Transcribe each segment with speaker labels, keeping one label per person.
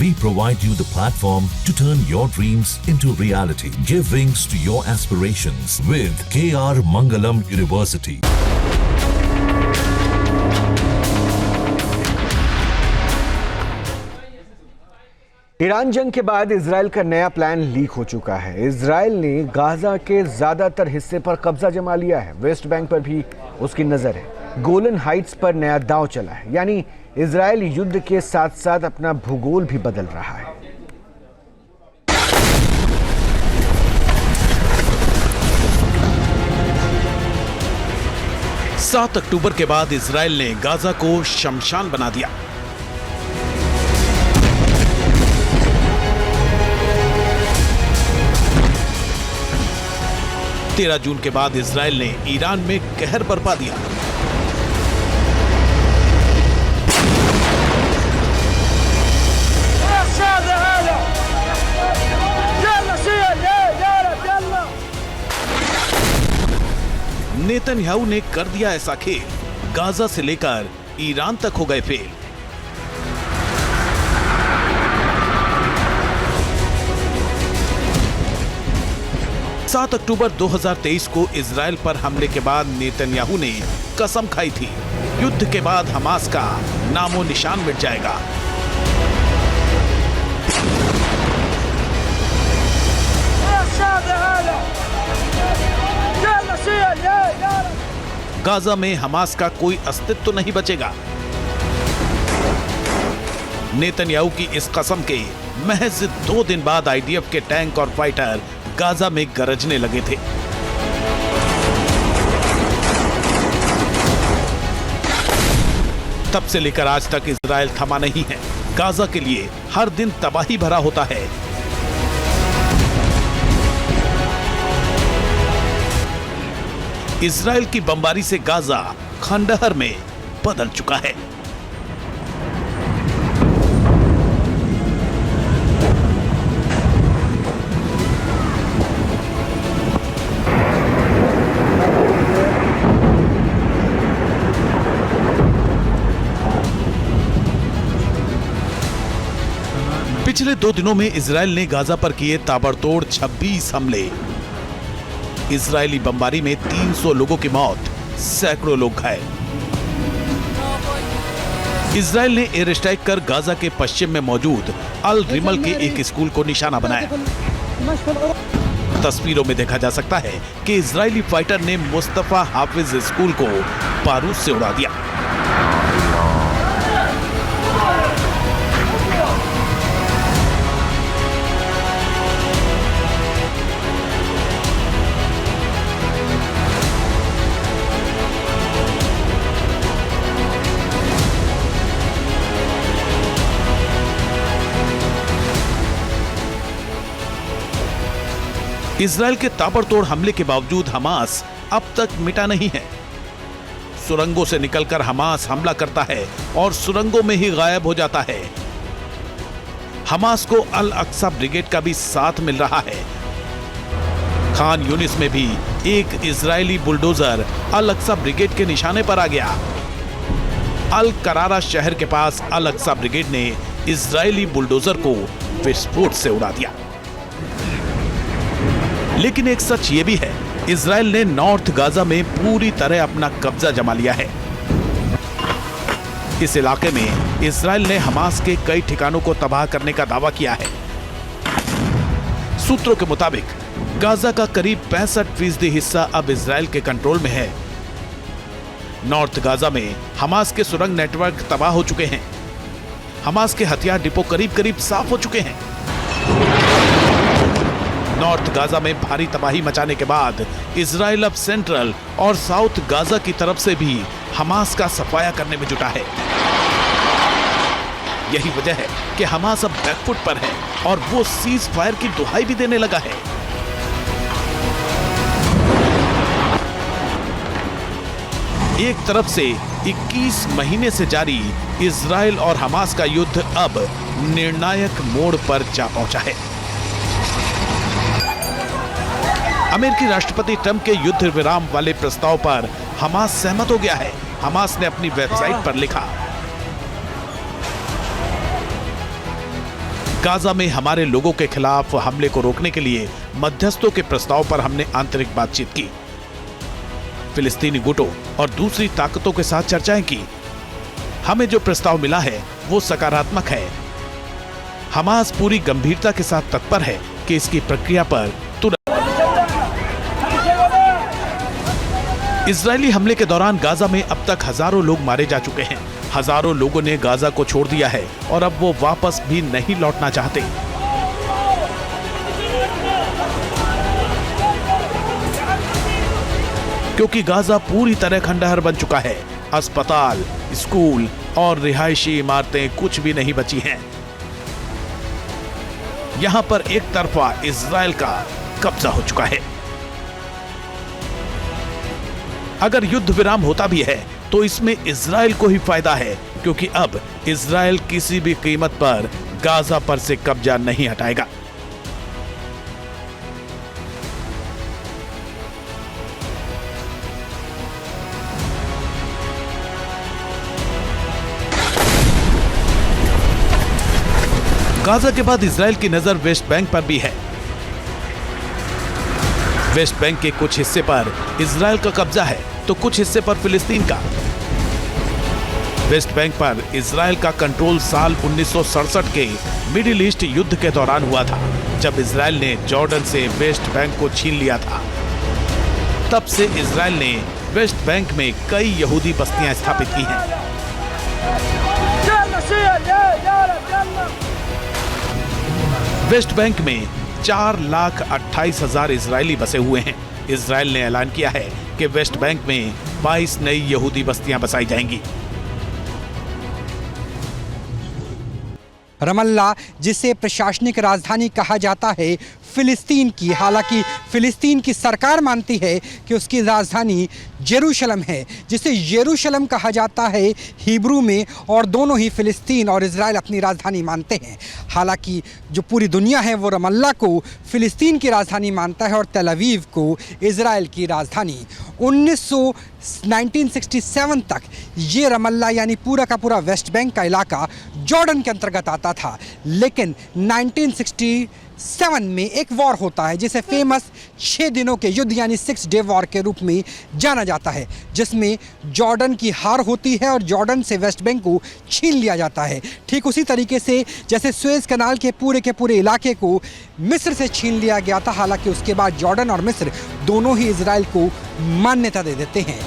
Speaker 1: We provide you the platform to turn your dreams into reality. Give wings to your aspirations with KR Mangalam University.
Speaker 2: Iran जंग के बाद Israel का नया plan leak हो चुका है। इजराइल ने गाजा के ज्यादातर हिस्से पर कब्जा जमा लिया है। वेस्ट बैंक पर भी उसकी नजर है। गोलन हाइट्स पर नया दांव चला है। यानी इजराइल युद्ध के साथ साथ अपना भूगोल भी बदल रहा है।
Speaker 3: सात अक्टूबर के बाद इजराइल ने गाजा को शमशान बना दिया। 13 जून के बाद इजराइल ने ईरान में कहर बरपा दिया। नेतन्याहू ने कर दिया ऐसा खेल, गाजा से लेकर ईरान तक हो गए फेल। सात अक्टूबर 2023 को इजराइल पर हमले के बाद नेतन्याहू ने कसम खाई थी, युद्ध के बाद हमास का नामो निशान मिट जाएगा। गाजा में हमास का कोई अस्तित्व तो नहीं बचेगा। नेतन्याहू की इस कसम के महज 2 दिन बाद आईडीएफ के टैंक और फाइटर गाजा में गरजने लगे थे। तब से लेकर आज तक इजराइल थमा नहीं है। गाजा के लिए हर दिन तबाही भरा होता है। इजराइल की बमबारी से गाजा खंडहर में बदल चुका है। पिछले 2 दिनों में इजराइल ने गाजा पर किए ताबड़तोड़ 26 हमले। इजरायली बमबारी में 300 लोगों की मौत, सैकड़ों लोग घायल। इजराइल ने एयर स्ट्राइक कर गाजा के पश्चिम में मौजूद अल रिमल के एक स्कूल को निशाना बनाया। तस्वीरों में देखा जा सकता है कि इजरायली फाइटर ने मुस्तफा हाफिज स्कूल को बारूद से उड़ा दिया। इजराइल के ताबड़तोड़ हमले के बावजूद हमास अब तक मिटा नहीं है। सुरंगों से निकलकर हमास हमला करता है और सुरंगों में ही गायब हो जाता है। हमास को अल अक्सा ब्रिगेड का भी साथ मिल रहा है। खान यूनिस में भी एक इजरायली बुलडोजर अल अक्सा ब्रिगेड के निशाने पर आ गया। अल करारा शहर के पास अल अक्सा ब्रिगेड ने इजरायली बुलडोजर को विस्फोट से उड़ा दिया। लेकिन एक सच ये भी है, इजराइल ने नॉर्थ गाजा में पूरी तरह अपना कब्जा जमा लिया है। इस इलाके में इजराइल ने हमास के कई ठिकानों को तबाह करने का दावा किया है। सूत्रों के मुताबिक गाजा का करीब 65% हिस्सा अब इजराइल के कंट्रोल में है। नॉर्थ गाजा में हमास के सुरंग नेटवर्क तबाह हो चुके हैं। हमास के हथियार डिपो करीब करीब साफ हो चुके हैं। नॉर्थ गाजा में भारी तबाही मचाने के बाद इजराइल अब सेंट्रल और साउथ गाजा की तरफ से भी हमास का सफाया करने में जुटा है। यही वजह है कि हमास अब बैकफुट पर है और वो सीज फायर की दुहाई भी देने लगा है। एक तरफ से 21 महीने से जारी इजराइल और हमास का युद्ध अब निर्णायक मोड़ पर जा पहुंचा है। अमेरिकी राष्ट्रपति ट्रंप के युद्ध विराम वाले प्रस्ताव पर हमास सहमत हो गया है। हमास ने अपनी वेबसाइट पर लिखा, गाजा में हमारे लोगों के खिलाफ हमले को रोकने के लिए मध्यस्थों के प्रस्ताव पर हमने आंतरिक बातचीत की, फिलिस्तीनी गुटों और दूसरी ताकतों के साथ चर्चाएं की। हमें जो प्रस्ताव मिला है वो सकारात्मक है। हमास पूरी गंभीरता के साथ तत्पर है कि इसकी प्रक्रिया पर तुरंत। इजरायली हमले के दौरान गाजा में अब तक हजारों लोग मारे जा चुके हैं। हजारों लोगों ने गाजा को छोड़ दिया है और अब वो वापस भी नहीं लौटना चाहते। क्योंकि गाजा पूरी तरह खंडहर बन चुका है। अस्पताल, स्कूल और रिहायशी इमारतें कुछ भी नहीं बची हैं। यहां पर एक तरफा इजराइल का कब्जा हो चुका है। अगर युद्ध विराम होता भी है तो इसमें इजराइल को ही फायदा है, क्योंकि अब इजराइल किसी भी कीमत पर गाजा पर से कब्जा नहीं हटाएगा। गाजा के बाद इजराइल की नजर वेस्ट बैंक पर भी है। वेस्ट बैंक के कुछ हिस्से पर इजराइल का कब्जा है तो कुछ हिस्से पर फिलिस्तीन का। वेस्ट बैंक पर इजराइल का कंट्रोल साल 1967 के मिडिल ईस्ट युद्ध के दौरान हुआ था, जब इजराइल ने जॉर्डन से वेस्ट बैंक को छीन लिया था। तब से इजराइल ने वेस्ट बैंक में कई यहूदी बस्तियां स्थापित की हैं। वेस्ट बैंक में 4,28,000 इजरायली बसे हुए हैं। इजराइल ने ऐलान किया है कि वेस्ट बैंक में 22 नई यहूदी बस्तियां बसाई जाएंगी।
Speaker 4: रमल्ला, जिसे प्रशासनिक राजधानी कहा जाता है फिलिस्तीन की, हालांकि फिलिस्तीन की सरकार मानती है कि उसकी राजधानी जेरूशलम है, जिसे यरूशलम कहा जाता है हिब्रू में, और दोनों ही फिलिस्तीन और इजराइल अपनी राजधानी मानते हैं। हालांकि जो पूरी दुनिया है वो रमल्ला को फिलिस्तीन की राजधानी मानता है और तेल अवीव को इजराइल की राजधानी। 1967 तक ये रमल्ला यानी पूरा का पूरा वेस्ट बैंक का इलाका जॉर्डन के अंतर्गत आता था, लेकिन 1967 में एक वॉर होता है जिसे फेमस 6 दिनों के युद्ध यानी 6 डे वॉर के रूप में जाना जाता है, जिसमें जॉर्डन की हार होती है और जॉर्डन से वेस्ट बैंक को छीन लिया जाता है। ठीक उसी तरीके से जैसे सुएज कनाल के पूरे इलाके को मिस्र से छीन लिया गया था। हालांकि उसके बाद जॉर्डन और मिस्र दोनों ही इजराइल को मान्यता दे देते हैं।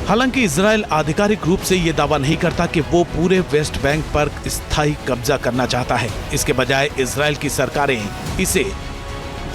Speaker 3: हालांकि इजराइल आधिकारिक रूप से यह दावा नहीं करता कि वो पूरे वेस्ट बैंक पर स्थायी कब्जा करना चाहता है। इसके बजाय इजराइल की सरकारें इसे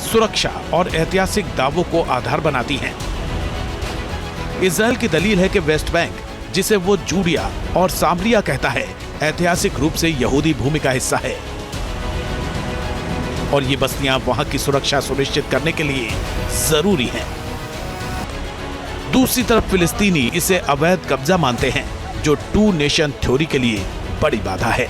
Speaker 3: सुरक्षा और ऐतिहासिक दावों को आधार बनाती हैं। इजराइल की दलील है कि वेस्ट बैंक, जिसे वो जूडिया और सामरिया कहता है, ऐतिहासिक रूप से यहूदी भूमि का हिस्सा है और ये बस्तियां वहां की सुरक्षा सुनिश्चित करने के लिए जरूरी हैं। दूसरी तरफ फिलिस्तीनी इसे अवैध कब्जा मानते हैं, जो 2 नेशन थ्योरी के लिए बड़ी बाधा है।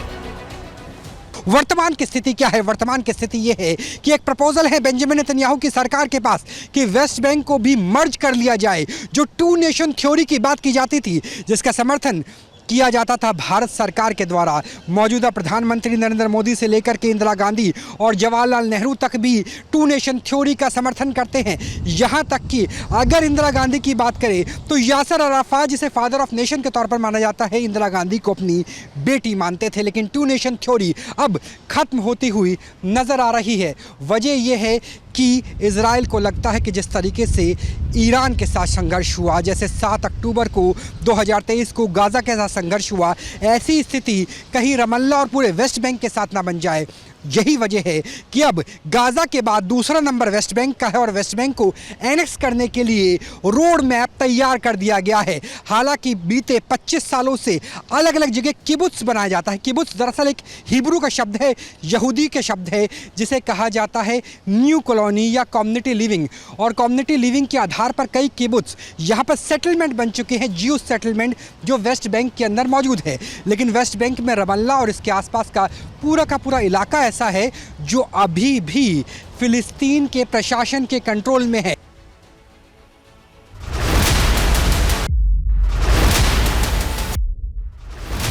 Speaker 4: वर्तमान की स्थिति क्या है? वर्तमान की स्थिति यह है कि एक प्रपोजल है बेंजामिन नेतन्याहू की सरकार के पास कि वेस्ट बैंक को भी मर्ज कर लिया जाए। जो 2 नेशन थ्योरी की बात की जाती थी, जिसका समर्थन किया जाता था भारत सरकार के द्वारा। मौजूदा प्रधानमंत्री नरेंद्र मोदी से लेकर के इंदिरा गांधी और जवाहरलाल नेहरू तक भी 2 नेशन थ्योरी का समर्थन करते हैं। यहाँ तक कि अगर इंदिरा गांधी की बात करें तो यासर अराफात, जिसे फादर ऑफ नेशन के तौर पर माना जाता है, इंदिरा गांधी को अपनी बेटी मानते थे। लेकिन 2 नेशन थ्योरी अब खत्म होती हुई नजर आ रही है। वजह यह है कि इजराइल को लगता है कि जिस तरीके से ईरान के साथ संघर्ष हुआ, जैसे 7 अक्टूबर को 2023 को गाजा के साथ संघर्ष हुआ, ऐसी स्थिति कहीं रमल्ला और पूरे वेस्ट बैंक के साथ ना बन जाए। यही वजह है कि अब गाजा के बाद दूसरा नंबर वेस्ट बैंक का है और वेस्ट बैंक को एनेक्स करने के लिए रोड मैप तैयार कर दिया गया है। हालांकि बीते 25 सालों से अलग अलग जगह किबुत्स बनाया जाता है। किबुत्स दरअसल एक हिब्रू का शब्द है, यहूदी के शब्द है, जिसे कहा जाता है न्यू कॉलोनी या कम्युनिटी लिविंग। और कम्युनिटी लिविंग के आधार पर कई किबुत्स यहाँ पर सेटलमेंट बन चुके हैं, ज्यूज सेटलमेंट, जो वेस्ट बैंक के अंदर मौजूद है। लेकिन वेस्ट बैंक में रमल्ला और इसके आसपास का पूरा इलाका ऐसा है जो अभी भी फिलिस्तीन के प्रशासन के कंट्रोल में है।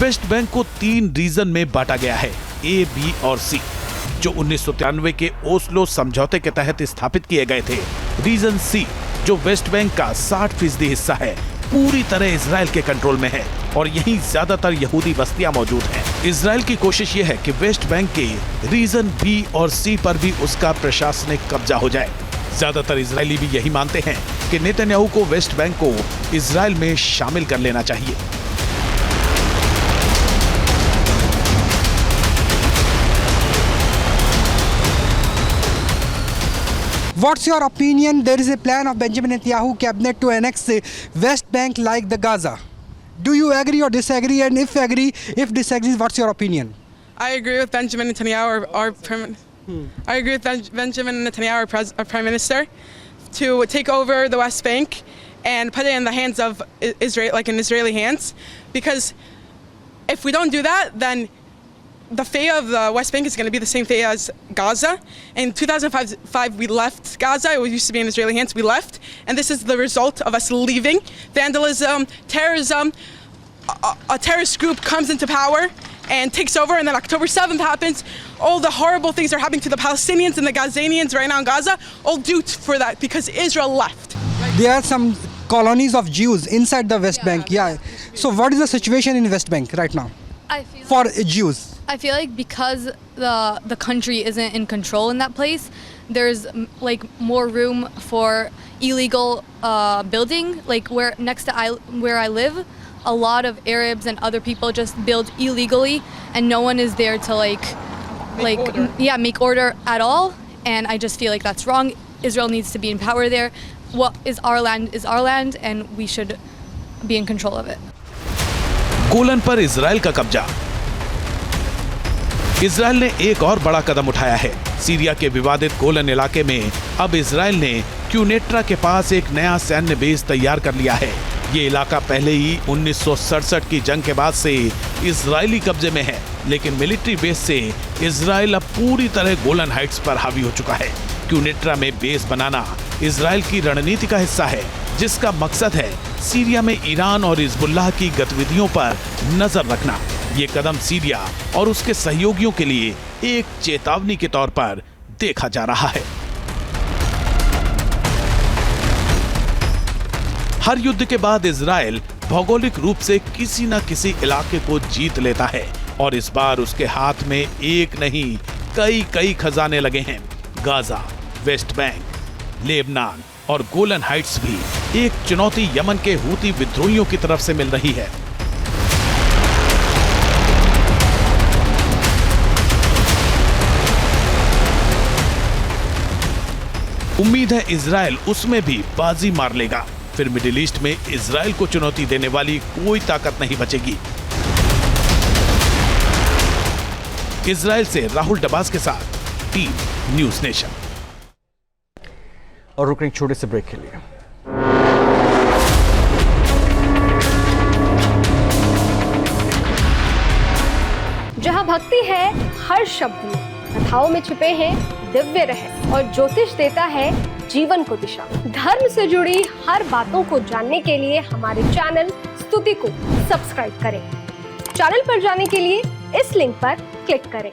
Speaker 3: वेस्ट बैंक को 3 रीजन में बांटा गया है, ए, बी और सी, जो 1993 के ओस्लो समझौते के तहत स्थापित किए गए थे। रीजन सी, जो वेस्ट बैंक का 60% हिस्सा है, पूरी तरह इजराइल के कंट्रोल में है और यहीं ज्यादातर यहूदी बस्तियां मौजूद हैं। इजराइल की कोशिश यह है कि वेस्ट बैंक के रीजन बी और सी पर भी उसका प्रशासनिक कब्जा हो जाए। ज्यादातर इजरायली भी यही मानते हैं कि नेतन्याहू को वेस्ट बैंक को इजराइल में शामिल कर लेना चाहिए।
Speaker 4: What's your opinion? There is a plan of Benjamin Netanyahu cabinet to annex West Bank like the Gaza. Do you agree or disagree? And if agree, if disagree, what's your opinion?
Speaker 5: I agree with Benjamin Netanyahu, I agree with Benjamin Netanyahu, our Prime Minister, to take over the West Bank and put it in the hands of Israel, like in Israeli hands. Because if we don't do that, then the fate of the West Bank is going to be the same fate as Gaza. In 2005, we left Gaza. It used to be in Israeli hands. We left. And this is the result of us leaving. Vandalism, terrorism. A terrorist group comes into power and takes over. And then October 7th happens. All the horrible things are happening to the Palestinians and the Gazanians right now in Gaza. All due for that because Israel left.
Speaker 4: There are some colonies of Jews inside the West Bank. Yeah. So what is the situation in West Bank right now for Jews?
Speaker 6: I feel like because the country isn't in control in that place, there's like more room for illegal building. Like where next to where I live, a lot of Arabs and other people just build illegally, and no one is there to make order at all. And I just feel like that's wrong. Israel needs to be in power there. What is our land, and we should be in control of it.
Speaker 3: गोलन पर Israel का कब्जा। Israel ने एक और बड़ा कदम उठाया है। Syria के विवादित गोलन इलाके में अब इजराइल ने क्यूनेट्रा के पास एक नया सैन्य बेस तैयार कर लिया है। ये इलाका पहले ही 1967 की जंग के बाद से इजरायली कब्जे में है, लेकिन मिलिट्री बेस से इजराइल अब पूरी तरह गोलन हाइट्स पर हावी हो चुका है। क्यूनेट्रा में बेस बनाना इजराइल की रणनीति का हिस्सा है, जिसका मकसद है सीरिया में ईरान और हिजबुल्लाह की गतिविधियों पर नजर रखना। ये कदम सीरिया और उसके सहयोगियों के लिए एक चेतावनी के तौर पर देखा जा रहा है। हर युद्ध के बाद इजराइल भौगोलिक रूप से किसी न किसी इलाके को जीत लेता है और इस बार उसके हाथ में एक नहीं कई खजाने लगे हैं। गाजा, वेस्ट बैंक, लेबनान और गोलन हाइट्स भी एक चुनौती यमन के हूती विद्रोहियों की तरफ से मिल रही है। उम्मीद है इजराइल उसमें भी बाजी मार लेगा, फिर मिडिल ईस्ट में इजराइल को चुनौती देने वाली कोई ताकत नहीं बचेगी। इजराइल से राहुल डबास के साथ टीम न्यूज़ नेशन।
Speaker 2: और रुक एक छोटे से ब्रेक के लिए।
Speaker 7: जहां भक्ति है हर शब्द में, कथाओं में छुपे हैं दिव्य रहस्य और ज्योतिष देता है जीवन को दिशा। धर्म से जुड़ी हर बातों को जानने के लिए हमारे चैनल स्तुति को सब्सक्राइब करें। चैनल पर जाने के लिए इस लिंक पर क्लिक करें।